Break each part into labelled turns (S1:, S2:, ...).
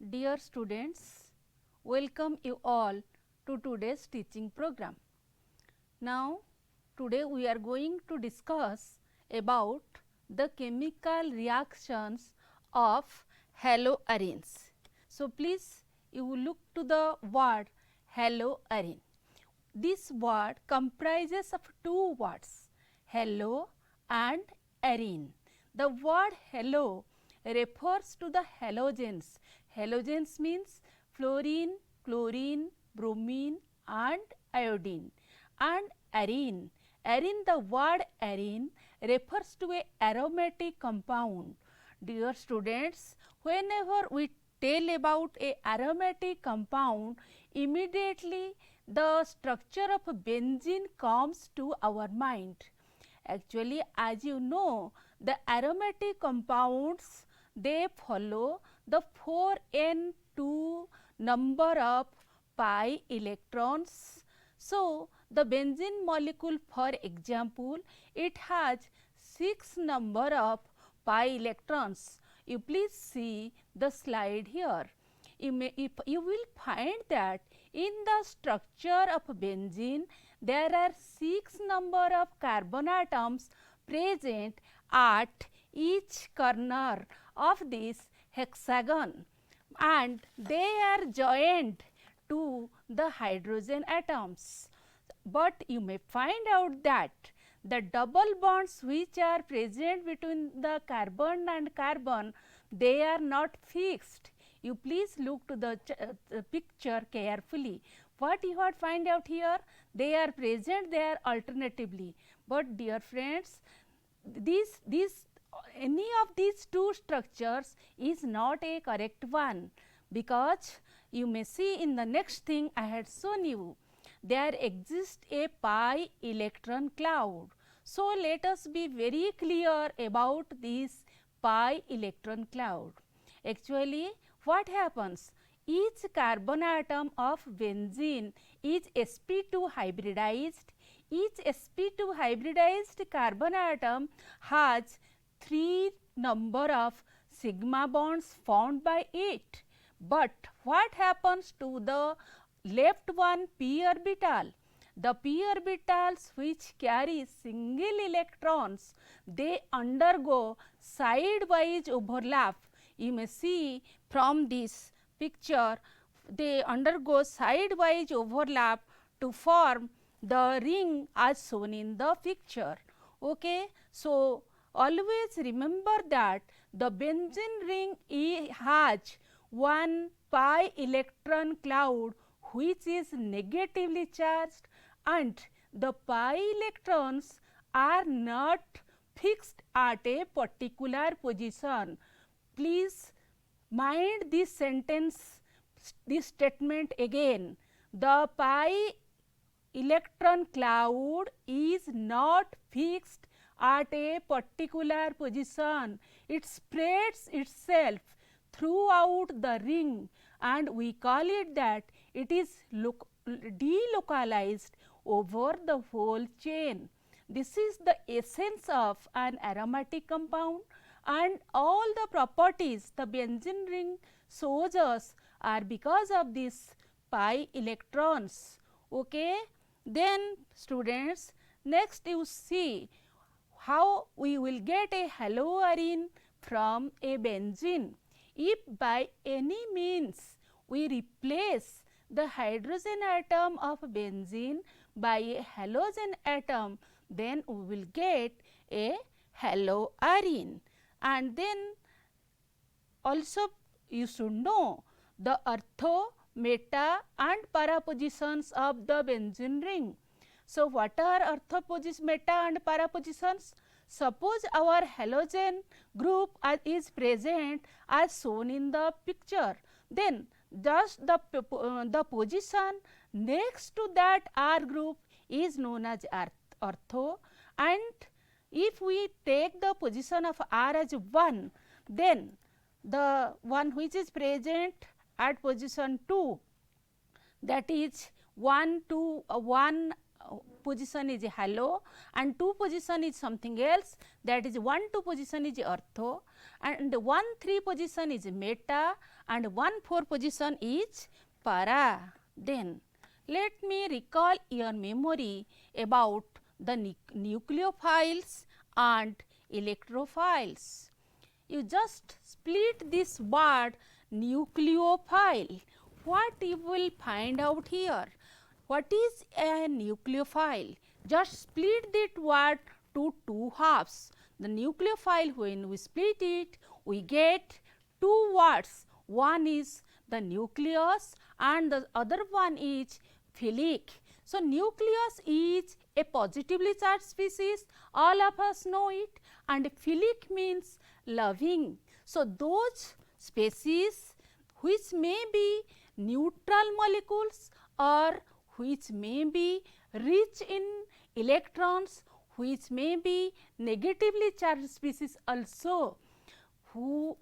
S1: Dear students, welcome you all to today's teaching program. Now, today we are going to discuss about the chemical reactions of haloarenes. So, please you look to the word haloarene. This word comprises of two words, halo and arene. The word halo refers to the halogens. Halogens means fluorine, chlorine, bromine and iodine. And arene, the word arene refers to a aromatic compound. Dear students, whenever we tell about a aromatic compound, immediately the structure of benzene comes to our mind. Actually, as you know, the aromatic compounds, they follow the 4n2 number of pi electrons. So, the benzene molecule, for example, it has 6 number of pi electrons. You please see the slide here. You will find that in the structure of benzene, there are 6 number of carbon atoms present at each corner of this hexagon, and they are joined to the hydrogen atoms. But you may find out that the double bonds which are present between the carbon and carbon, they are not fixed. You please look to the picture carefully. What you have find out here? They are present there alternatively. But dear friends, any of these two structures is not a correct one, because you may see in the next thing I had shown you, there exists a pi electron cloud. So, let us be very clear about this pi electron cloud. Actually, what happens? Each carbon atom of benzene is sp2 hybridized. Each sp2 hybridized carbon atom has 3 number of sigma bonds formed by it. But what happens to the left one p orbital? The p orbitals which carry single electrons, they undergo sidewise overlap. You may see from this picture, they undergo sidewise overlap to form the ring as shown in the picture. Okay. So, always remember that the benzene ring has one pi electron cloud which is negatively charged, and the pi electrons are not fixed at a particular position. Please mind this sentence, this statement again. The pi electron cloud is not fixed at a particular position. It spreads itself throughout the ring, and we call it that it is delocalized over the whole chain. This is the essence of an aromatic compound, and all the properties the benzene ring shows us are because of these pi electrons. Okay. Then students, next you see how we will get a haloarene from a benzene. If by any means we replace the hydrogen atom of benzene by a halogen atom, then we will get a haloarene. And then also you should know the ortho, meta and para positions of the benzene ring. So, what are ortho positions, meta and para positions? Suppose our halogen group is present as shown in the picture, then just the position next to that R group is known as ortho, and if we take the position of R as 1, then the one which is present at position 2, that is 1 to 1 position is halo and 2 position is something else, that is 1 2 position is ortho and 1 3 position is meta and 1 4 position is para. Then let me recall your memory about the nucleophiles and electrophiles. You just split this word nucleophile. What you will find out here? What is a nucleophile? Just split that word to 2 halves. The nucleophile, when we split it, we get 2 words. One is the nucleus and the other one is philic. So, nucleus is a positively charged species, all of us know it, and philic means loving. So, those species which may be neutral molecules or which may be rich in electrons, which may be negatively charged species also,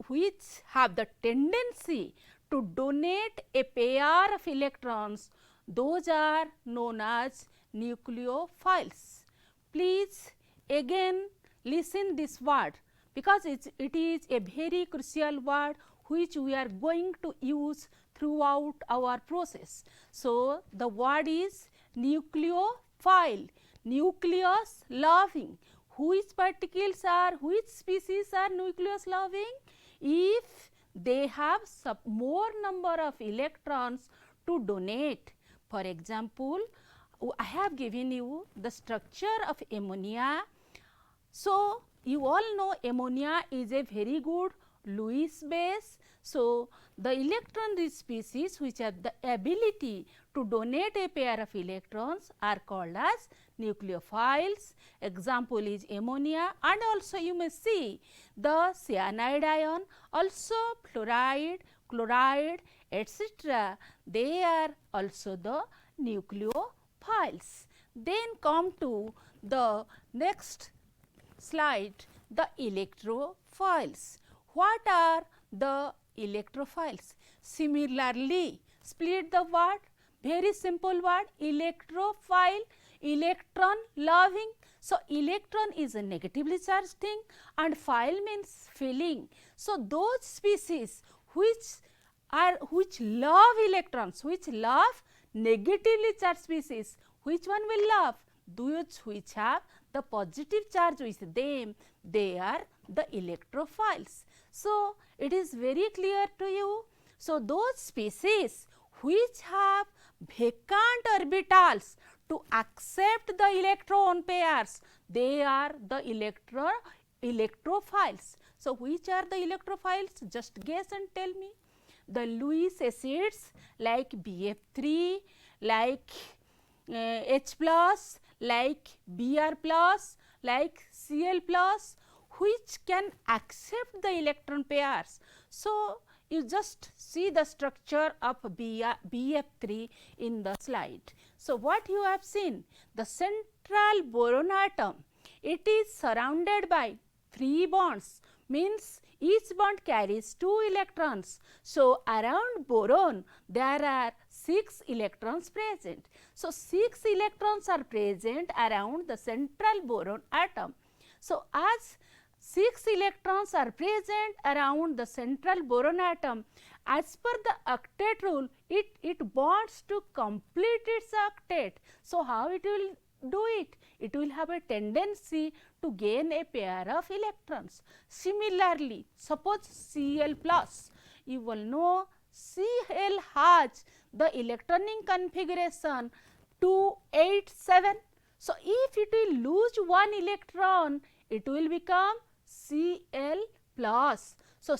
S1: which have the tendency to donate a pair of electrons, those are known as nucleophiles. Please again listen this word, because it is a very crucial word which we are going to use throughout our process. So, the word is nucleophile, nucleus loving. Which particles are, which species are nucleus loving? If they have more number of electrons to donate. For example, I have given you the structure of ammonia. So, you all know ammonia is a very good Lewis base. So, the electron rich species which have the ability to donate a pair of electrons are called as nucleophiles. Example is ammonia, and also you may see the cyanide ion, also fluoride, chloride, etc. They are also the nucleophiles. Then come to the next slide, the electrophiles. What are the electrophiles? Similarly, split the word, very simple word, electrophile, electron loving. So, electron is a negatively charged thing and phile means filling. So, those species which love electrons, which love negatively charged species, which one will love? Those which have the positive charge with them, they are the electrophiles. So, it is very clear to you. So, those species which have vacant orbitals to accept the electron pairs, they are the electrophiles. So, which are the electrophiles? Just guess and tell me. The Lewis acids like BF3, like H plus, like Br plus, like Cl plus, which can accept the electron pairs. So, you just see the structure of BF3 in the slide. So, what you have seen? The central boron atom, it is surrounded by 3 bonds, means each bond carries 2 electrons. So, around boron there are 6 electrons present. So, 6 electrons are present around the central boron atom. So, as 6 electrons are present around the central boron atom, as per the octet rule, it bonds to complete its octet. So, how it will do it? It will have a tendency to gain a pair of electrons. Similarly, suppose Cl plus, you will know Cl has the electronic configuration 287. So, if it will lose 1 electron, it will become Cl plus. So,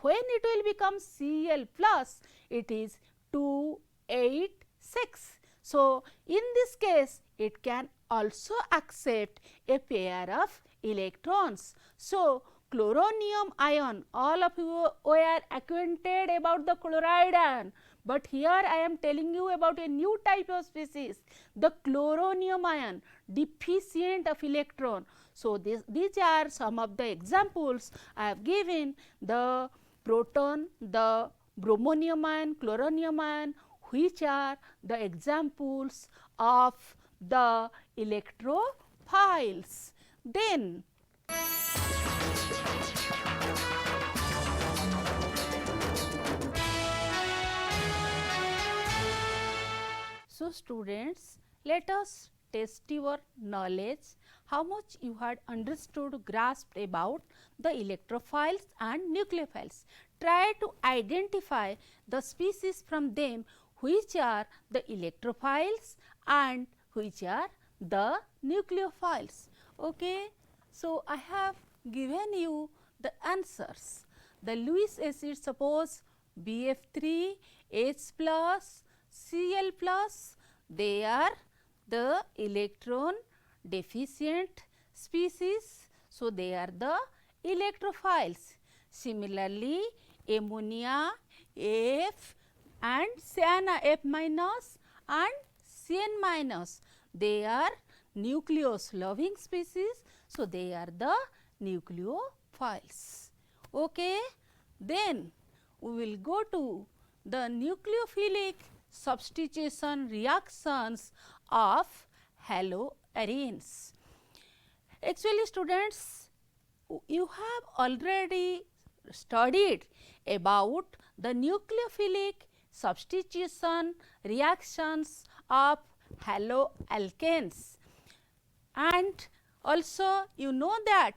S1: when it will become Cl plus, it is 286. So, in this case, it can also accept a pair of electrons. So, chloronium ion, all of you are acquainted about the chloride ion, but here I am telling you about a new type of species, the chloronium ion, deficient of electron. So, these are some of the examples I have given: the proton, the bromonium ion, chloronium ion, which are the examples of the electrophiles. Then so students, let us test your knowledge, how much you had understood, grasped about the electrophiles and nucleophiles. Try to identify the species from them which are the electrophiles and which are the nucleophiles. Okay. So, I have given you the answers. The Lewis acid, suppose BF3, H plus, Cl plus, they are the electron deficient species. So, they are the electrophiles. Similarly, ammonia, F and cyana, F minus and Cn minus, they are nucleus loving species. So, they are the nucleophiles. Okay. Then we will go to the nucleophilic substitution reactions of haloarenes. Actually students, you have already studied about the nucleophilic substitution reactions of haloalkanes, and also you know that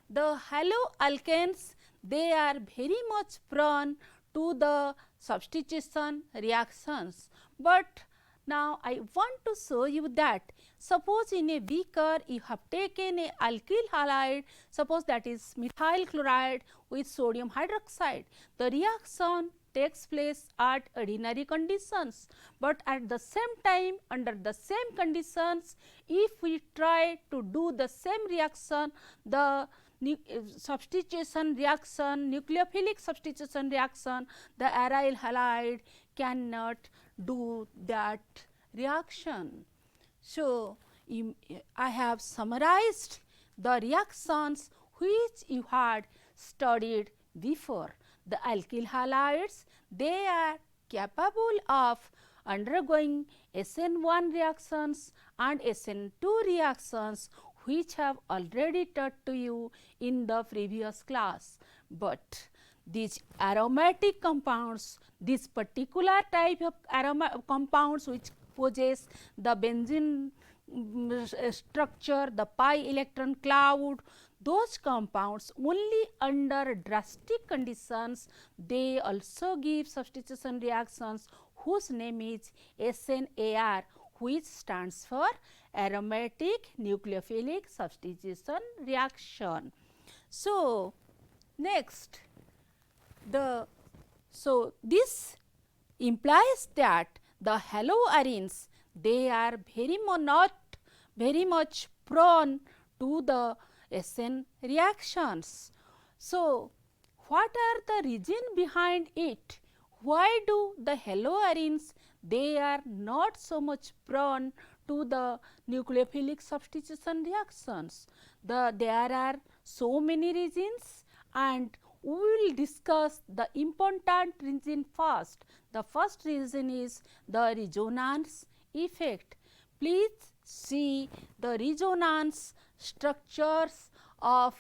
S1: the haloalkanes, they are very much prone to the substitution reactions. But now I want to show you that suppose in a beaker you have taken a alkyl halide, suppose that is methyl chloride with sodium hydroxide. The reaction takes place at ordinary conditions, but at the same time under the same conditions, if we try to do the same reaction, the substitution reaction, nucleophilic substitution reaction, the aryl halide cannot do that reaction. So, I have summarized the reactions which you had studied before. The alkyl halides, they are capable of undergoing SN1 reactions and SN2 reactions, which have already taught to you in the previous class. But these aromatic compounds, this particular type of compounds which possess the benzene structure, the pi electron cloud, those compounds only under drastic conditions they also give substitution reactions whose name is SNAR, which stands for aromatic nucleophilic substitution reaction. So, next this implies that the haloarenes, they are not very much prone to the SN reactions. So, what are the reason behind it? Why do the haloarenes, they are not so much prone to the nucleophilic substitution reactions? There are so many reasons, and we will discuss the important reason first. The first reason is the resonance effect. Please see the resonance structures of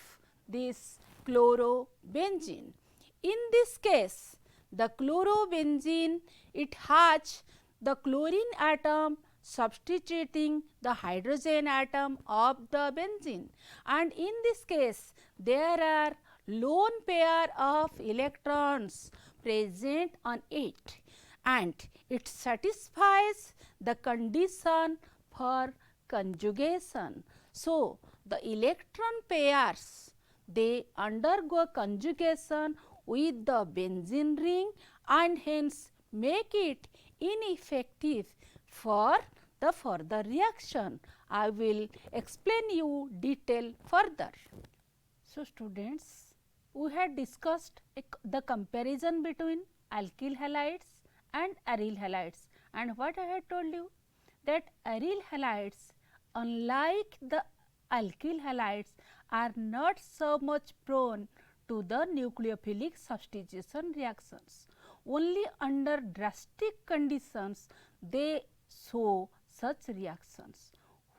S1: this chlorobenzene. In this case, the chlorobenzene, it has the chlorine atom substituting the hydrogen atom of the benzene, and in this case there are lone pair of electrons present on it, and it satisfies the condition for conjugation. So, the electron pairs, they undergo conjugation with the benzene ring and hence make it ineffective for the further reaction. I will explain you detail further. So, students, we had discussed the comparison between alkyl halides and aryl halides, and what I had told you that aryl halides, unlike the alkyl halides, are not so much prone to the nucleophilic substitution reactions. Only under drastic conditions they show such reactions.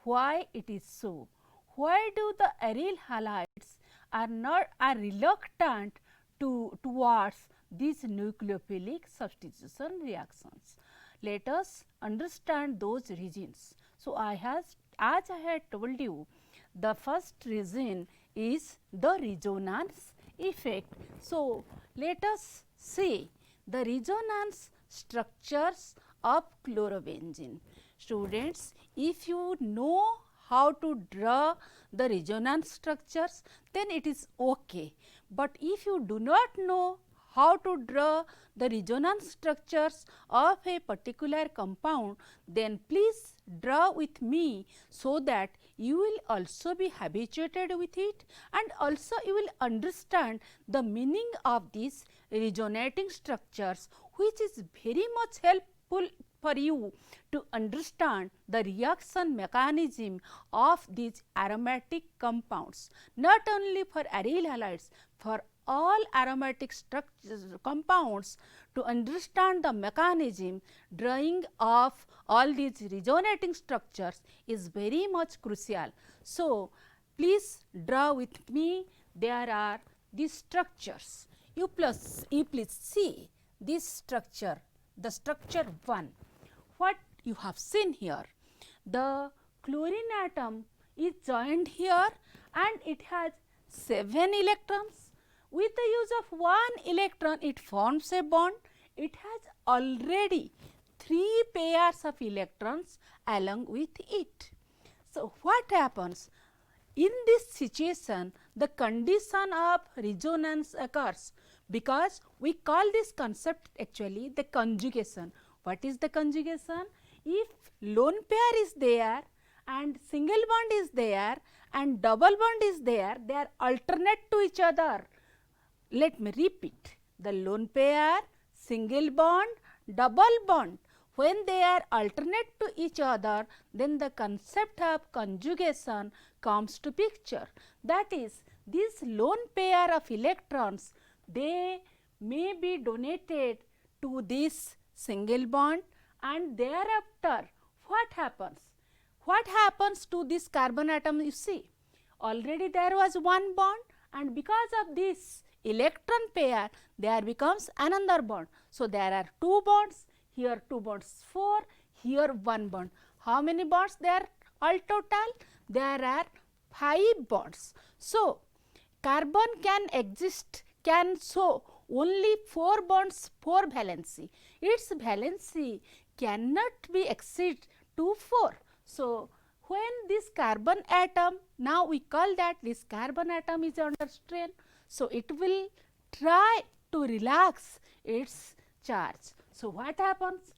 S1: why it is so? Why do the aryl halides are reluctant towards these nucleophilic substitution reactions? Let us understand those reasons. So, as I had told you, the first reason is the resonance effect. So, let us see the resonance structures of chlorobenzene. Students, if you know how to draw the resonance structures, then it is okay. But if you do not know how to draw the resonance structures of a particular compound, then please draw with me, so that you will also be habituated with it, and also you will understand the meaning of these resonating structures, which is very much helpful for you to understand the reaction mechanism of these aromatic compounds, not only for aryl halides, for all aromatic compounds. To understand the mechanism, drawing of all these resonating structures is very much crucial. So, please draw with me. There are these structures. You please see this structure, the structure 1. What you have seen here? The chlorine atom is joined here and it has 7 electrons. With the use of 1 electron, it forms a bond. It has already 3 pairs of electrons along with it. So, what happens? In this situation, the condition of resonance occurs, because we call this concept actually the conjugation. What is the conjugation? If lone pair is there and single bond is there and double bond is there, they are alternate to each other. Let me repeat, the lone pair, single bond, double bond, when they are alternate to each other, then the concept of conjugation comes to picture. That is, this lone pair of electrons, they may be donated to this single bond, and thereafter what happens? What happens to this carbon atom? You see, already there was 1 bond, and because of this electron pair, there becomes another bond. So, there are 2 bonds, here 2 bonds 4, here 1 bond. How many bonds there all total? There are 5 bonds. So, carbon can show only 4 bonds, 4 valency. Its valency cannot be exceed to 4. So, when this carbon atom, now we call that this carbon atom is under strain. So, it will try to relax its charge. So, what happens?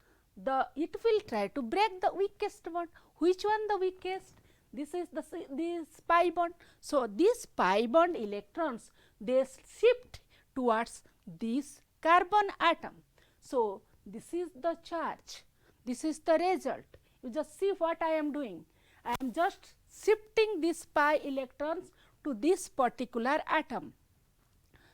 S1: It will try to break the weakest bond. Which one the weakest? This is this pi bond. So, these pi bond electrons, they shift towards this carbon atom. So, this is the charge. This is the result. You just see what I am doing. I am just shifting these pi electrons to this particular atom.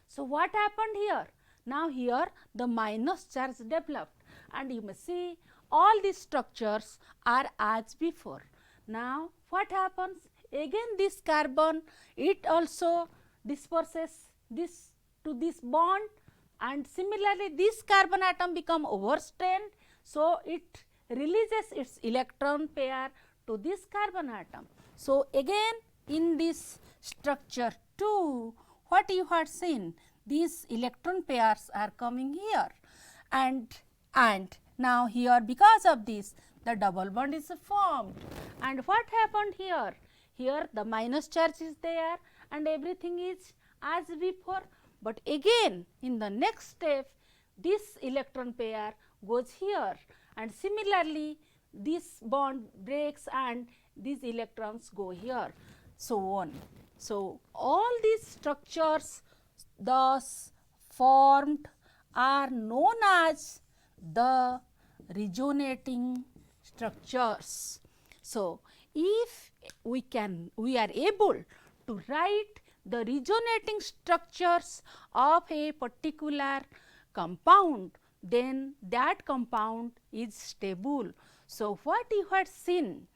S1: So, what happened here? Now, here the minus charge developed, and you may see all these structures are as before. Now, what happens? Again this carbon, it also disperses this to this bond, and similarly this carbon atom become overstrained. So, it releases its electron pair to this carbon atom. So, again in this structure 2, what you had seen, these electron pairs are coming here, and now here because of this the double bond is formed. And what happened here? Here the minus charge is there and everything is as before, but again in the next step this electron pair goes here, and similarly this bond breaks and these electrons go here, so on. So, all these structures thus formed are known as the resonating structures. So, if we are able to write the resonating structures of a particular compound, then that compound is stable. So, what you had seen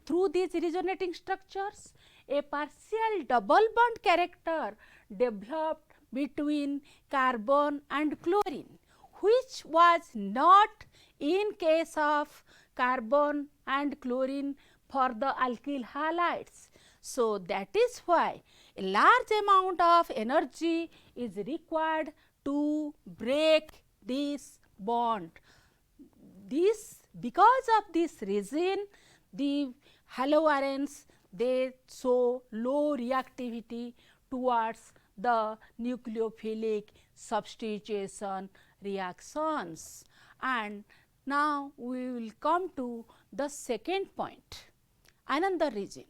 S1: through these resonating structures, a partial double bond character developed between carbon and chlorine, which was not in case of carbon and chlorine for the alkyl halides. So, that is why a large amount of energy is required to break this bond. Because of this reason, the haloarenes they show low reactivity towards the nucleophilic substitution reactions. And now we will come to the second point, another reason.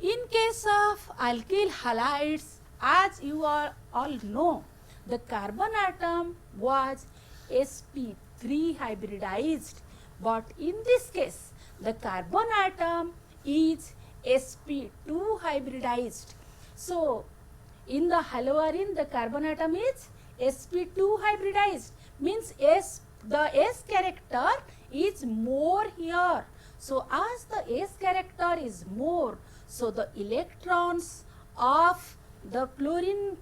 S1: In case of alkyl halides, as you all know, the carbon atom was sp3 hybridized, but in this case the carbon atom is sp2 hybridized. So, in the haloarene the carbon atom is sp2 hybridized, means the S character is more here. So, as the S character is more, so the electrons of the chlorine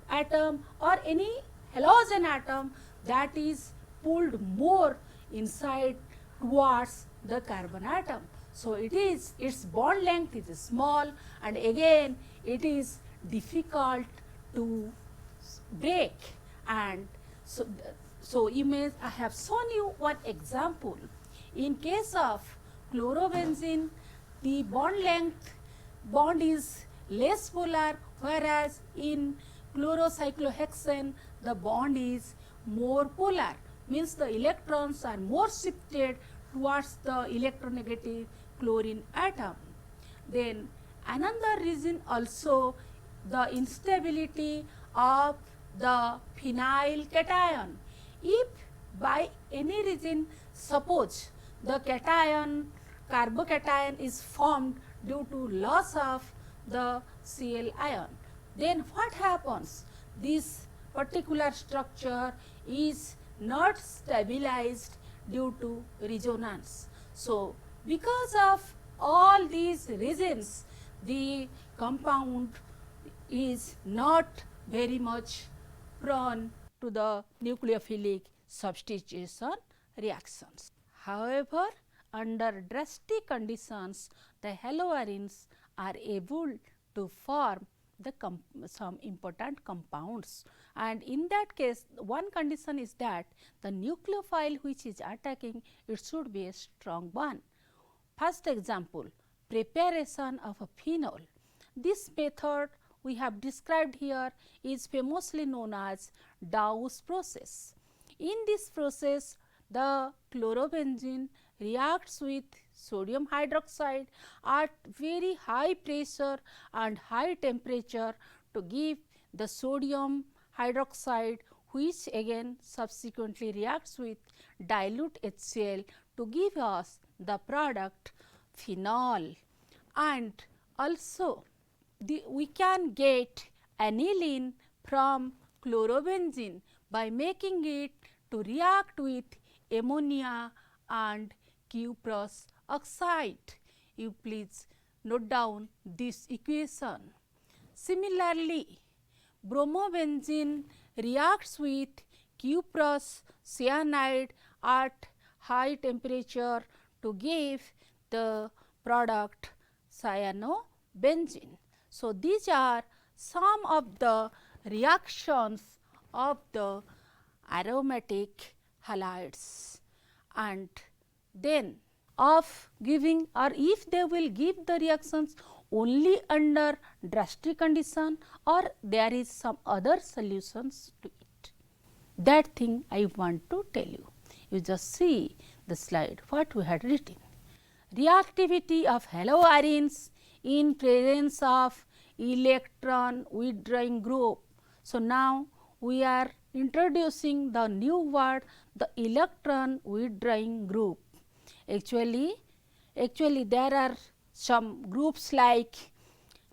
S1: atom or any halogen atom that is pulled more inside towards the carbon atom. So, its bond length is small, and again it is difficult to break. And so you may, I have shown you one example. In case of chlorobenzene, the bond is less polar, whereas in chlorocyclohexane the bond is more polar, means the electrons are more shifted towards the electronegative chlorine atom. Then another reason also, the instability of the phenyl cation. If by any reason, suppose the cation, carbocation is formed due to loss of the Cl ion, then what happens? This particular structure is not stabilized due to resonance. So, because of all these reasons, the compound is not very much prone to the nucleophilic substitution reactions. However, under drastic conditions, the haloarenes are able to form some important compounds, and in that case one condition is that the nucleophile which is attacking, it should be a strong one. First example, preparation of a phenol. This method we have described here is famously known as Dawes process. In this process, the chlorobenzene reacts with sodium hydroxide at very high pressure and high temperature to give the sodium hydroxide, which again subsequently reacts with dilute HCl to give us the product phenol. And also we can get aniline from chlorobenzene by making it to react with ammonia and cuprous oxide. You please note down this equation. Similarly, bromobenzene reacts with cuprous cyanide at high temperature to give the product cyanobenzene. So, these are some of the reactions of the aromatic halides, and then of giving, or if they will give the reactions only under drastic condition, or there is some other solutions to it. That thing I want to tell you. You just see the slide what we had written. Reactivity of haloarenes in presence of electron withdrawing group. So, now we are introducing the new word, the electron withdrawing group. Actually there are some groups like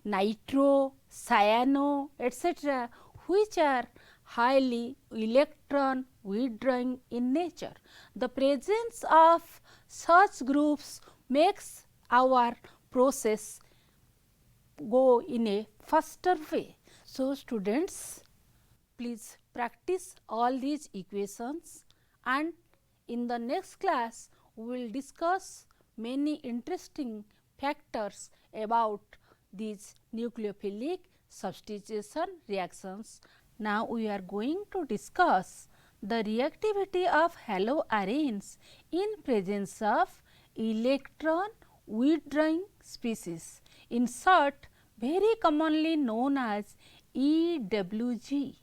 S1: nitro, cyano, etc., which are highly electron withdrawing in nature. The presence of such groups makes our process go in a faster way. So, students, please practice all these equations, and in the next class we will discuss many interesting factors about these nucleophilic substitution reactions. Now, we are going to discuss the reactivity of haloarenes in presence of electron withdrawing species, in short very commonly known as EWG.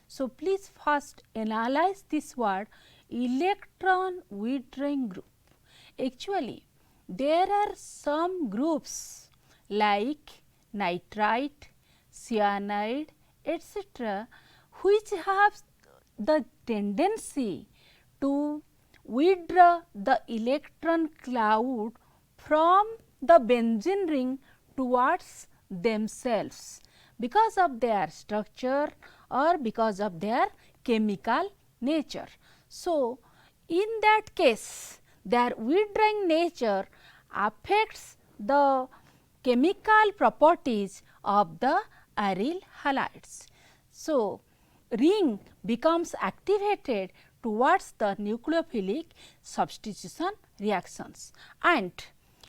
S1: So, please first analyze this word electron withdrawing group. Actually, there are some groups like nitrite, cyanide, etc., which have the tendency to withdraw the electron cloud from the benzene ring towards themselves because of their structure or because of their chemical nature. So, in that case their withdrawing nature affects the chemical properties of the aryl halides. So, ring becomes activated towards the nucleophilic substitution reactions, and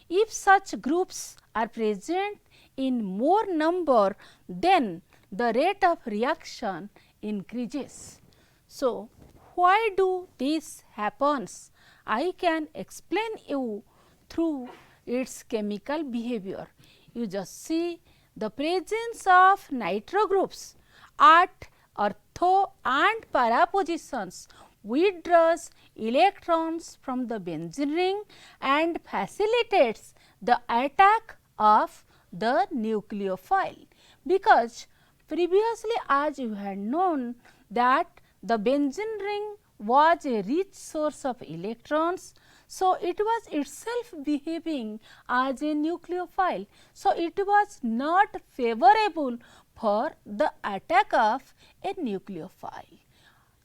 S1: if such groups are present in more number, then the rate of reaction increases. So, why do this happens? I can explain you through its chemical behavior. You just see the presence of nitro groups at ortho and para positions withdraws electrons from the benzene ring and facilitates the attack of the nucleophile, because previously as you had known that the benzene ring was a rich source of electrons. So, it was itself behaving as a nucleophile. So, it was not favorable for the attack of a nucleophile.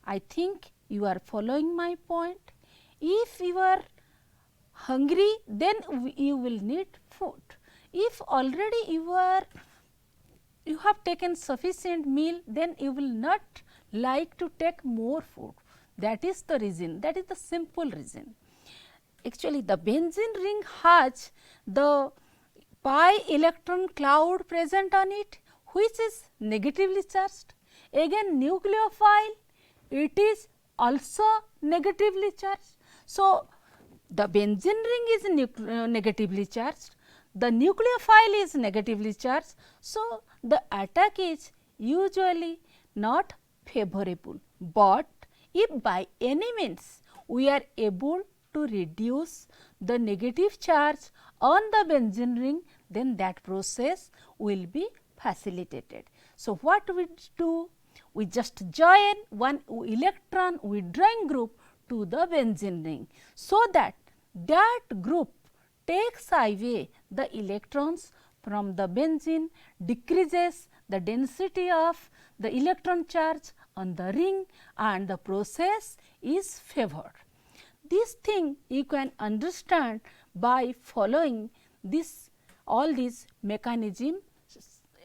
S1: I think you are following my point. If you are hungry, then you will need food. If already you have taken sufficient meal, then you will not like to take more food. That is the reason, that is the simple reason. Actually, the benzene ring has the pi electron cloud present on it, which is negatively charged. Again, nucleophile, it is also negatively charged. So, the benzene ring is negatively charged, the nucleophile is negatively charged. So, the attack is usually not favorable, but if by any means we are able to reduce the negative charge on the benzene ring, then that process will be facilitated. So, what we do? We just join one electron withdrawing group to the benzene ring, so that that group takes away the electrons from the benzene, decreases the density of the electron charge on the ring, and the process is favored. This thing you can understand by following this all these mechanism,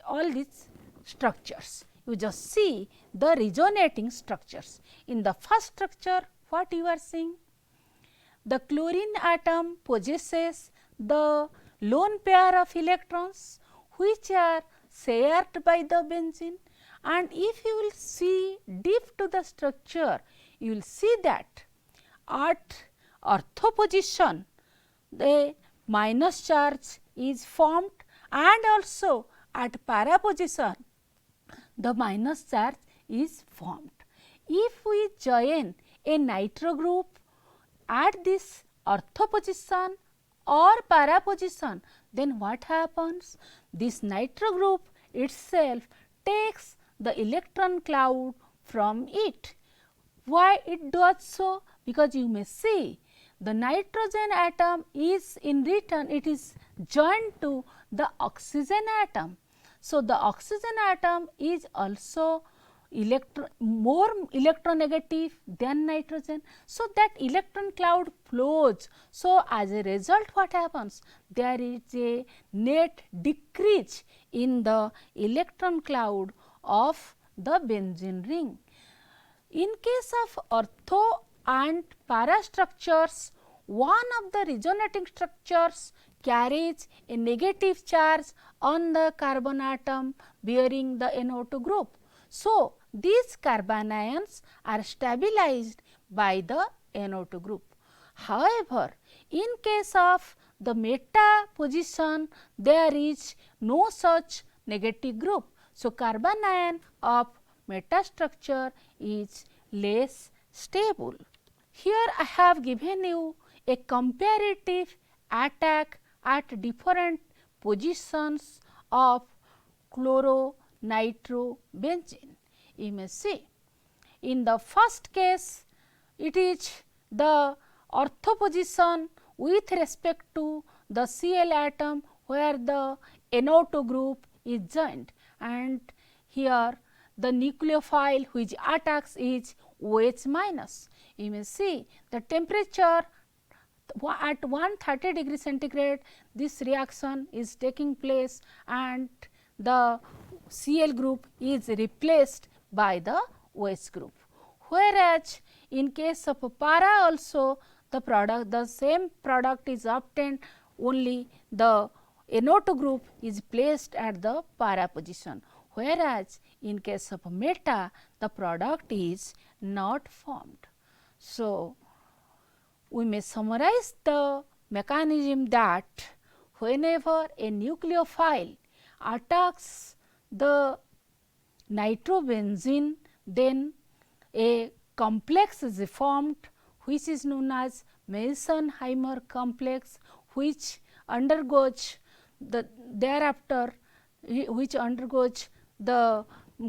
S1: all these structures. You just see the resonating structures. In the first structure, what you are seeing? The chlorine atom possesses the lone pair of electrons which are shared by the benzene, and if you will see deep to the structure, you will see that at ortho position the minus charge is formed, and also at para position the minus charge is formed. If we join a nitro group at this ortho position or para position, then what happens? This nitro group itself takes the electron cloud from it. Why it does so? Because you may see the nitrogen atom is in return, it is joined to the oxygen atom. So, the oxygen atom is also more electronegative than nitrogen. So, that electron cloud flows. So, as a result what happens? There is a net decrease in the electron cloud of the benzene ring. In case of ortho and para structures, one of the resonating structures carries a negative charge on the carbon atom bearing the NO2 group. So, these carbanions are stabilized by the NO2 group. However, in case of the meta position, there is no such negative group. So, carbanion of meta structure is less stable. Here I have given you a comparative attack at different positions of chloronitrobenzene. You may see in the first case it is the ortho position with respect to the Cl atom where the NO2 group is joined, and here the nucleophile which attacks is OH minus. You may see the temperature at 130 degree centigrade, this reaction is taking place and the Cl group is replaced by the OH group. Whereas, in case of para also the same product is obtained, only the NO2 group is placed at the para position, whereas in case of meta the product is not formed. So, we may summarize the mechanism that whenever a nucleophile attacks the nitrobenzene, then a complex is formed which is known as Meitner-Heimer complex, which undergoes thereafter the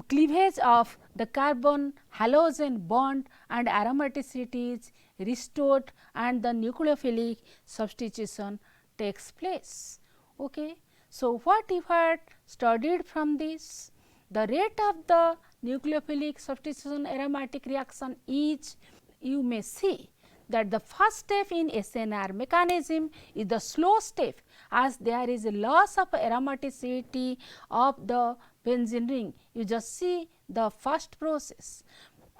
S1: cleavage of the carbon halogen bond and aromaticity is restored and the nucleophilic substitution takes place. Okay. So, what you had studied from this? The rate of the nucleophilic substitution aromatic reaction is, you may see that the first step in SNR mechanism is the slow step, as there is a loss of aromaticity of the benzene ring. You just see the first process,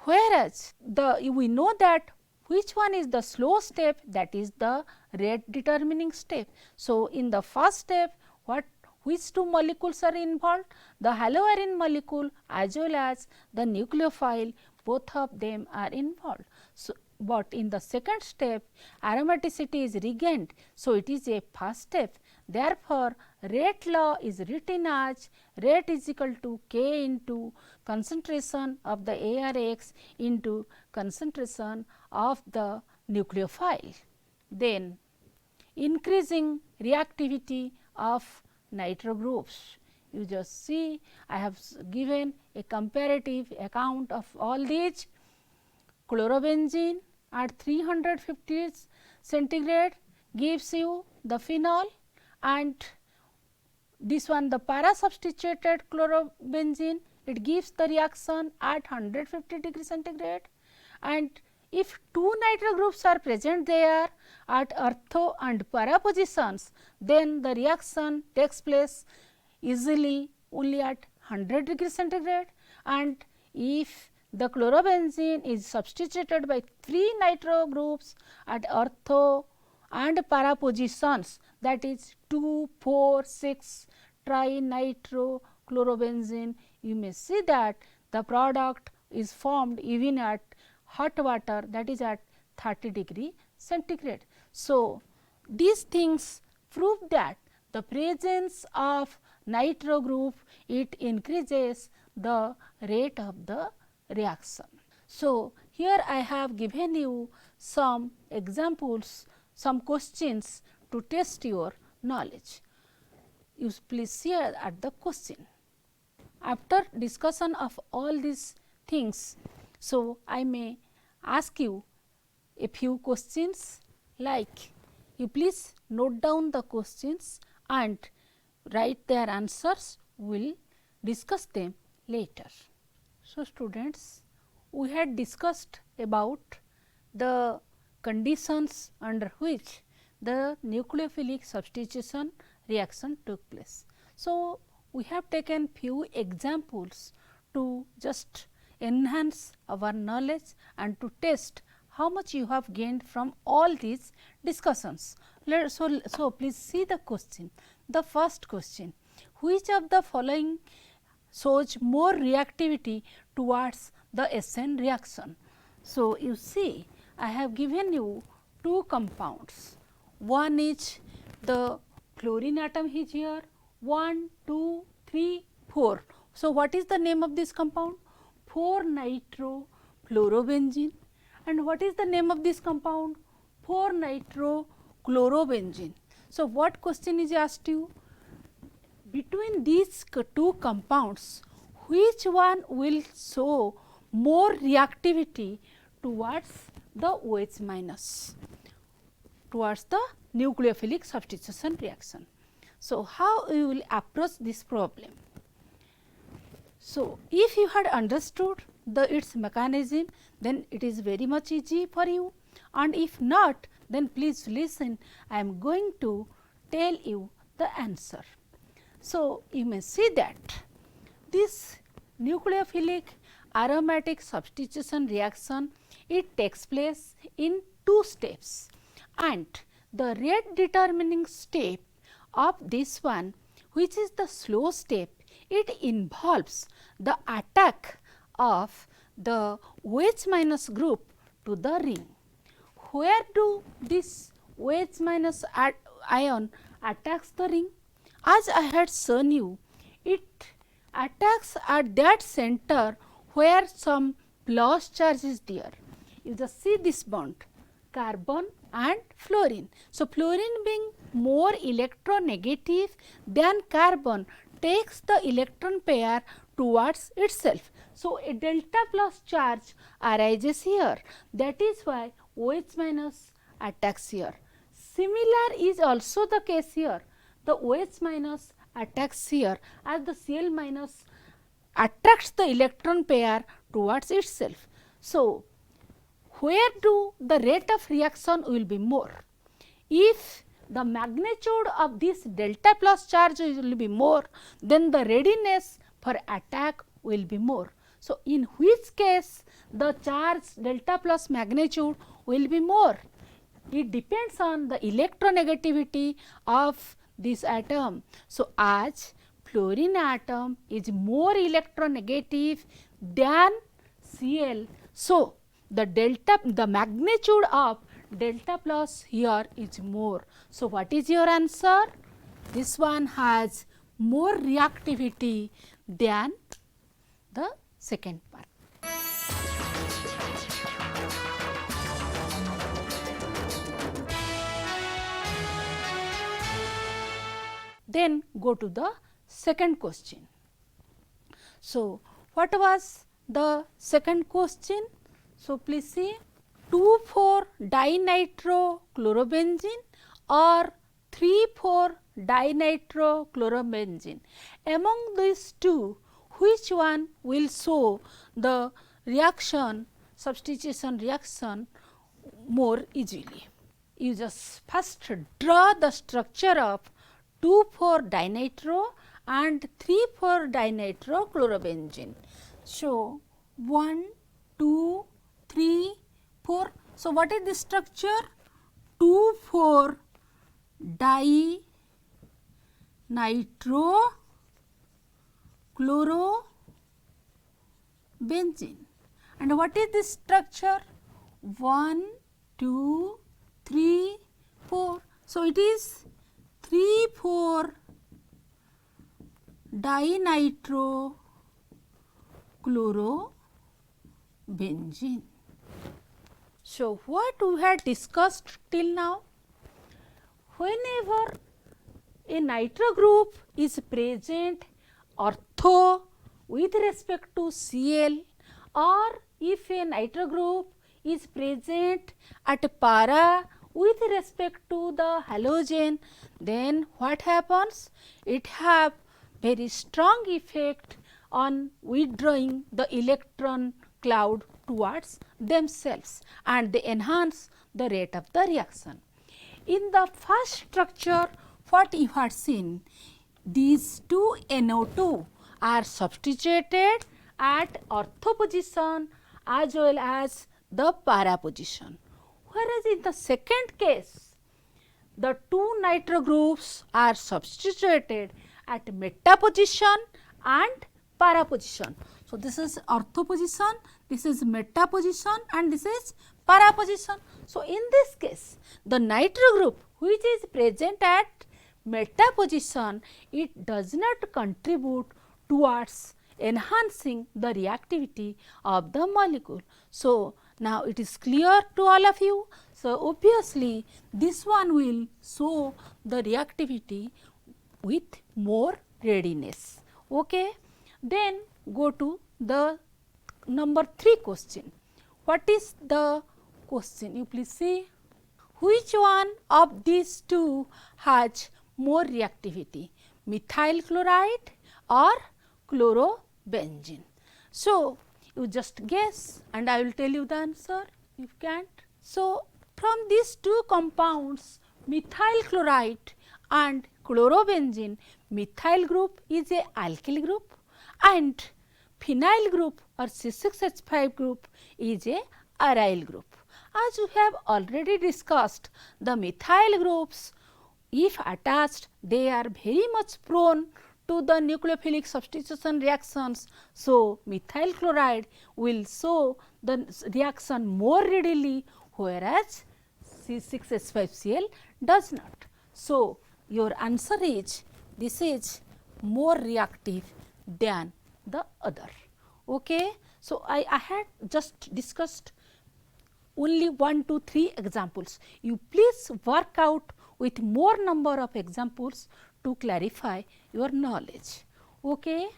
S1: whereas we know that which one is the slow step, that is the rate determining step. So, in the first step which two molecules are involved? The haloarine molecule as well as the nucleophile, both of them are involved. So, but in the second step aromaticity is regained. So, it is a fast step. Therefore, rate law is written as rate is equal to K into concentration of the ARX into concentration of the nucleophile. Then increasing reactivity of nitro groups. You just see I have given a comparative account of all these. Chlorobenzene at 350 centigrade gives you the phenol, and this one the para substituted chlorobenzene, it gives the reaction at 150 degree centigrade, and if two nitro groups are present there at ortho and para positions, then the reaction takes place easily only at 100 degree centigrade, and if the chlorobenzene is substituted by 3 nitro groups at ortho and para positions, that is 2, 4, 6 trinitro chlorobenzene, you may see that the product is formed even at hot water, that is at 30 degree centigrade. So, these things prove that the presence of nitro group, it increases the rate of the reaction. So, here I have given you some examples, some questions to test your knowledge. You please see at the question. After discussion of all these things, so I may ask you a few questions, like you please note down the questions and write their answers, we will discuss them later. So, students, we had discussed about the conditions under which the nucleophilic substitution reaction took place. So, we have taken few examples to just enhance our knowledge and to test how much you have gained from all these discussions. So, please see the question. The first question, which of the following shows more reactivity towards the SN reaction? So, you see I have given you two compounds. One is the chlorine atom is here, 1, 2, 3, 4. So, what is the name of this compound? 4-nitrochlorobenzene. And what is the name of this compound? 4-nitrochlorobenzene. So, what question is asked you? Between these two compounds, which one will show more reactivity towards the OH minus, towards the nucleophilic substitution reaction? So, how we will approach this problem? So, if you had understood its mechanism, then it is very much easy for you, and if not, then please listen, I am going to tell you the answer. So, you may see that this nucleophilic aromatic substitution reaction, it takes place in two steps, and the rate determining step of this one, which is the slow step, it involves the attack of the OH minus group to the ring. Where do this OH minus ion attacks the ring? As I had shown you, it attacks at that center where some plus charge is there. You just see this bond, carbon and fluorine. So, fluorine being more electronegative than carbon takes the electron pair towards itself. So, a delta plus charge arises here, that is why OH minus attacks here. Similar is also the case here, the OH minus attacks here as the Cl minus attracts the electron pair towards itself. So, where do the rate of reaction will be more? If the magnitude of this delta plus charge will be more, then the readiness for attack will be more. So, in which case the charge delta plus magnitude will be more? It depends on the electronegativity of this atom. So, as fluorine atom is more electronegative than Cl, so the magnitude of delta plus here is more. So, what is your answer? This one has more reactivity than the second one. Then go to the second question. So, what was the second question? So, please see 2,4-dinitrochlorobenzene or 3,4-dinitrochlorobenzene. Among these two, which one will show the reaction, substitution reaction more easily? You just first draw the structure of 2,4-dinitro and 3,4-dinitrochlorobenzene. So, 1, 2, 3, 4. So, what is the structure? 2,4-dinitrochlorobenzene. And what is this structure? 1, 2, 3, 4. So, it is 3,4-dinitro-chlorobenzene. So, what we had discussed till now? Whenever a nitro group is present ortho with respect to Cl, or if a nitro group is present at para with respect to the halogen, then what happens? It have very strong effect on withdrawing the electron cloud towards themselves, and they enhance the rate of the reaction. In the first structure, what you have seen, these two NO2 are substituted at ortho position as well as the para position. Whereas in the second case, the two nitro groups are substituted at meta position and para position. So, this is ortho position, this is meta position and this is para position. So, in this case, the nitro group which is present at meta position, it does not contribute towards enhancing the reactivity of the molecule. So, now it is clear to all of you. So, obviously, this one will show the reactivity with more readiness. Okay. Then go to the number 3 question. What is the question? You please see. Which one of these two has more reactivity, methyl chloride or chlorobenzene? So, you just guess and I will tell you the answer if you can't. So, from these two compounds, methyl chloride and chlorobenzene, methyl group is a alkyl group and phenyl group or C6H5 group is a aryl group. As we have already discussed, the methyl groups, if attached, they are very much prone to the nucleophilic substitution reactions. So, methyl chloride will show the reaction more readily, whereas C6H5Cl does not. So, your answer is this is more reactive than the other. Okay. So, I had just discussed only 1, 2, 3 examples. You please work out with more number of examples to clarify your knowledge. Okay.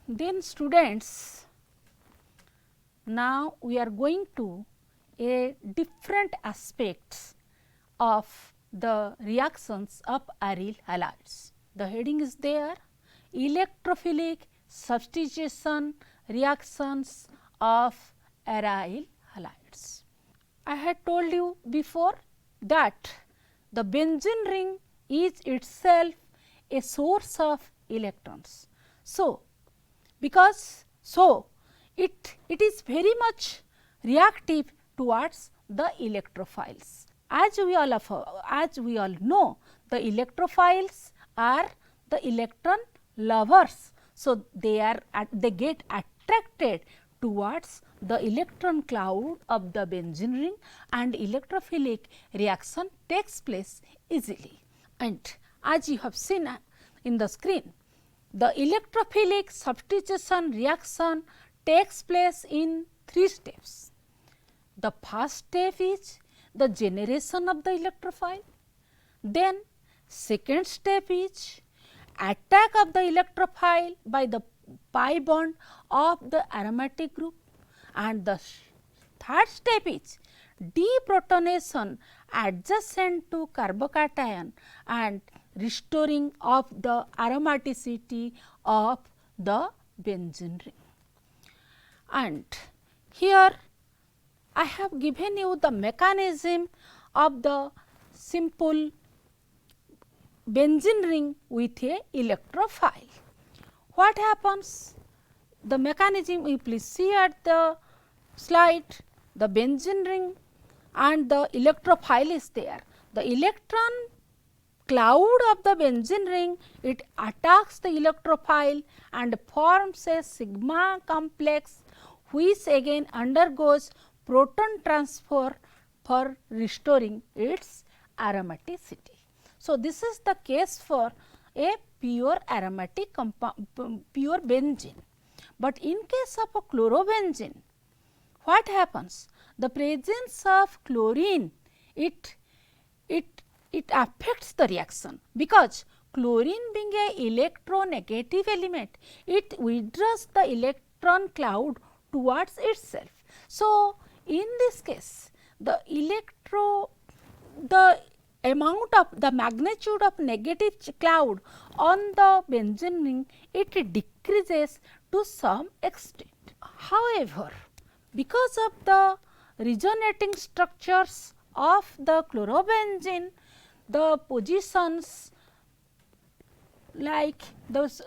S1: Then students, now we are going to a different aspects of the reactions of aryl halides. The heading is there, electrophilic substitution reactions of aryl halides. I had told you before that the benzene ring is itself a source of electrons. So, because it is very much reactive towards the electrophiles. As we all know, the electrophiles are the electron lovers. So, they get attracted towards the electron cloud of the benzene ring and electrophilic reaction takes place easily. And as you have seen in the screen, the electrophilic substitution reaction takes place in 3 steps. The first step is the generation of the electrophile, then second step is attack of the electrophile by the pi bond of the aromatic group, and the third step is deprotonation adjacent to carbocation and restoring of the aromaticity of the benzene ring. And here I have given you the mechanism of the simple benzene ring with a electrophile. What happens? The mechanism you please see at the slide, the benzene ring and the electrophile is there. The electron cloud of the benzene ring, it attacks the electrophile and forms a sigma complex which again undergoes proton transfer for restoring its aromaticity. So, this is the case for a pure aromatic compound, pure benzene. But in case of a chlorobenzene, what happens? The presence of chlorine, it affects the reaction, because chlorine being a electronegative element, it withdraws the electron cloud towards itself. So, in this case the amount of the magnitude of negative cloud on the benzene ring, it decreases to some extent. However, because of the resonating structures of the chlorobenzene, the positions like those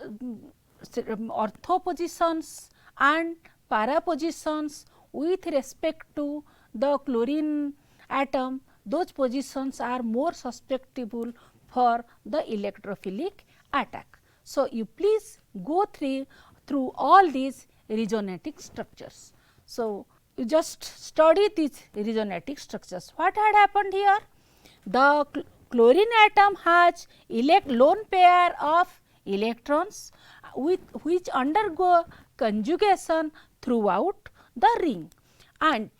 S1: ortho positions and para positions with respect to the chlorine atom, those positions are more susceptible for the electrophilic attack. So, you please go through all these resonating structures. So, you just study these resonating structures. What had happened here? The chlorine atom has lone pair of electrons with which undergo conjugation throughout the ring, and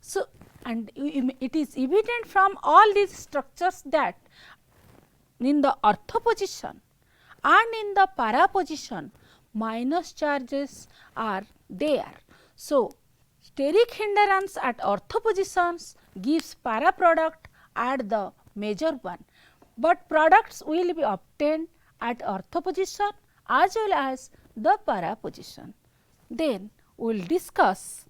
S1: so it is evident from all these structures that in the ortho position and in the para position minus charges are there. So, steric hindrance at ortho positions gives para product at the major one, but products will be obtained at ortho position as well as the para position. Then we will discuss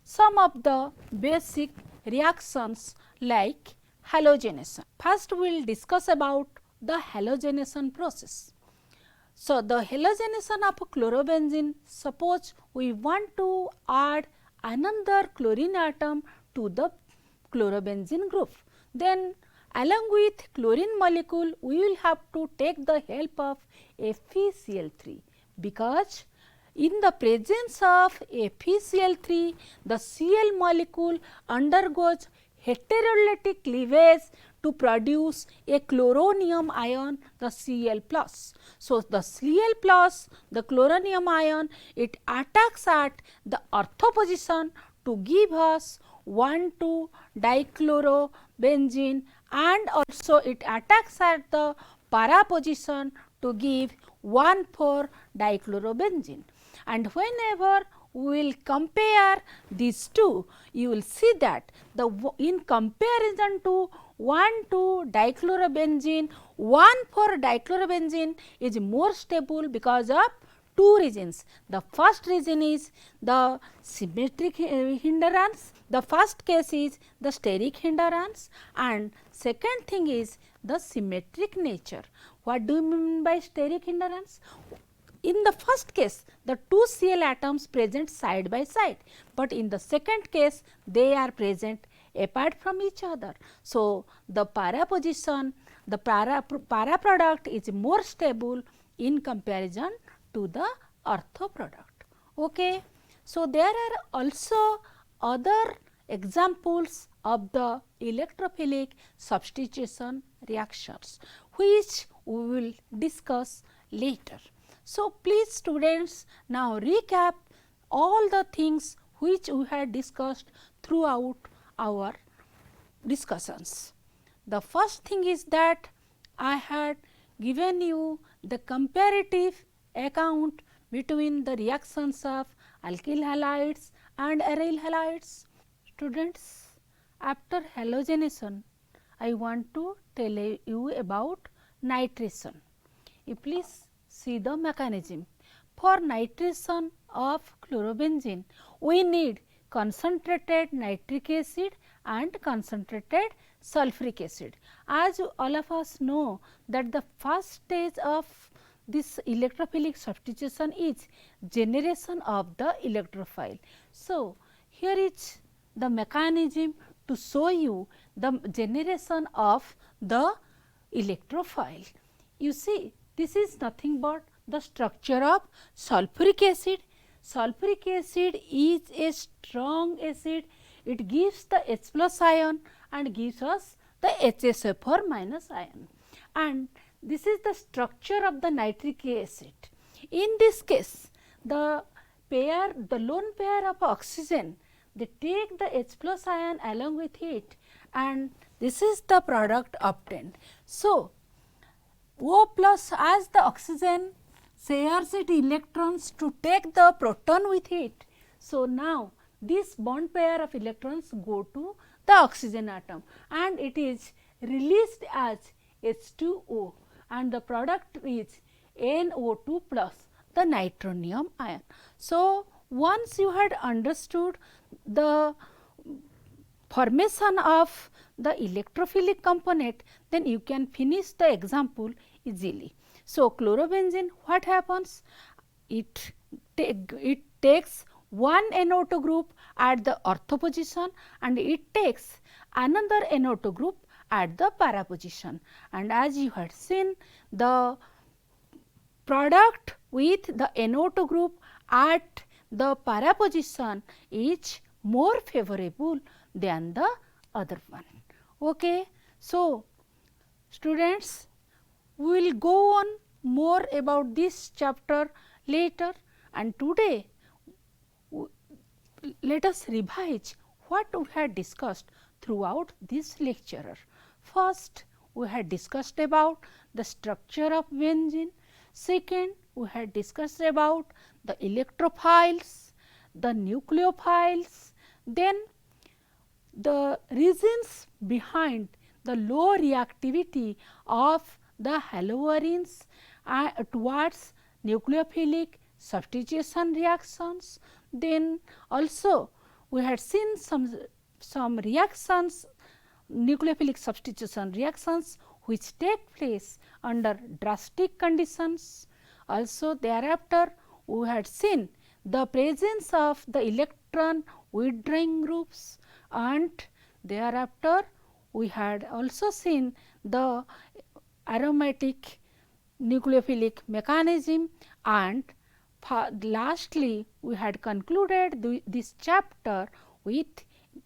S1: some of the basic reactions like halogenation. First we will discuss about the halogenation process. So, the halogenation of chlorobenzene, suppose we want to add another chlorine atom to the chlorobenzene group, then along with chlorine molecule we will have to take the help of FeCl3, because in the presence of FeCl3 the Cl molecule undergoes heterolytic cleavage to produce a chloronium ion, the Cl plus. So, the Cl plus, the chloronium ion, it attacks at the ortho position to give us 1,2-dichlorobenzene, and also it attacks at the para position to give 1,4-dichlorobenzene. And whenever we will compare these two, you will see that in comparison to 1,2-dichlorobenzene, 1,4-dichlorobenzene is more stable because of two reasons. The first reason is the symmetric hindrance. The first case is the steric hindrance, and second thing is the symmetric nature. What do you mean by steric hindrance? In the first case, the two Cl atoms present side by side, but in the second case they are present apart from each other. So, the para position, the para product is more stable in comparison to the ortho product. Okay. So, there are also other examples of the electrophilic substitution reactions, which we will discuss later. So, please students, now recap all the things which we had discussed throughout our discussions. The first thing is that I had given you the comparative account between the reactions of alkyl halides and aryl halides. Students, after halogenation, I want to tell you about nitration. You please see the mechanism. For nitration of chlorobenzene, we need concentrated nitric acid and concentrated sulfuric acid. As all of us know that the first stage of this electrophilic substitution is generation of the electrophile. So, here is the mechanism to show you the generation of the electrophile. You see, this is nothing but the structure of sulfuric acid. Sulfuric acid is a strong acid, it gives the H plus ion and gives us the HSO4 minus ion, and this is the structure of the nitric acid. In this case, the lone pair of oxygen, they take the H plus ion along with it, and this is the product obtained. So, O plus, as the oxygen shares its electrons to take the proton with it. So, now this bond pair of electrons go to the oxygen atom and it is released as H2O and the product is NO2 plus the nitronium ion. So, once you had understood the formation of the electrophilic component, then you can finish the example easily. So, chlorobenzene, what happens? It takes one NO2 group at the ortho position and it takes another NO2 group at the para position, and as you had seen, the product with the NO2 group at the para position is more favorable than the other one. Okay. So, students, we will go on more about this chapter later, and today let us revise what we had discussed throughout this lecture. First, we had discussed about the structure of benzene. Second, we had discussed about the electrophiles, the nucleophiles, then the reasons behind the low reactivity of the haloarenes towards nucleophilic substitution reactions. Then also we had seen some reactions, nucleophilic substitution reactions which take place under drastic conditions. Also thereafter we had seen the presence of the electron withdrawing groups, and thereafter we had also seen the aromatic nucleophilic mechanism, and lastly we had concluded this chapter with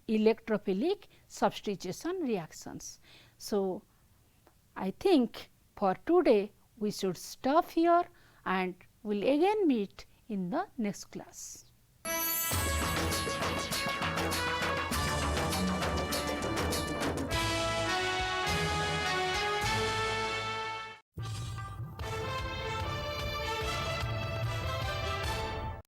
S1: electrophilic substitution reactions. So, I think for today we should stop here and we will again meet in the next class.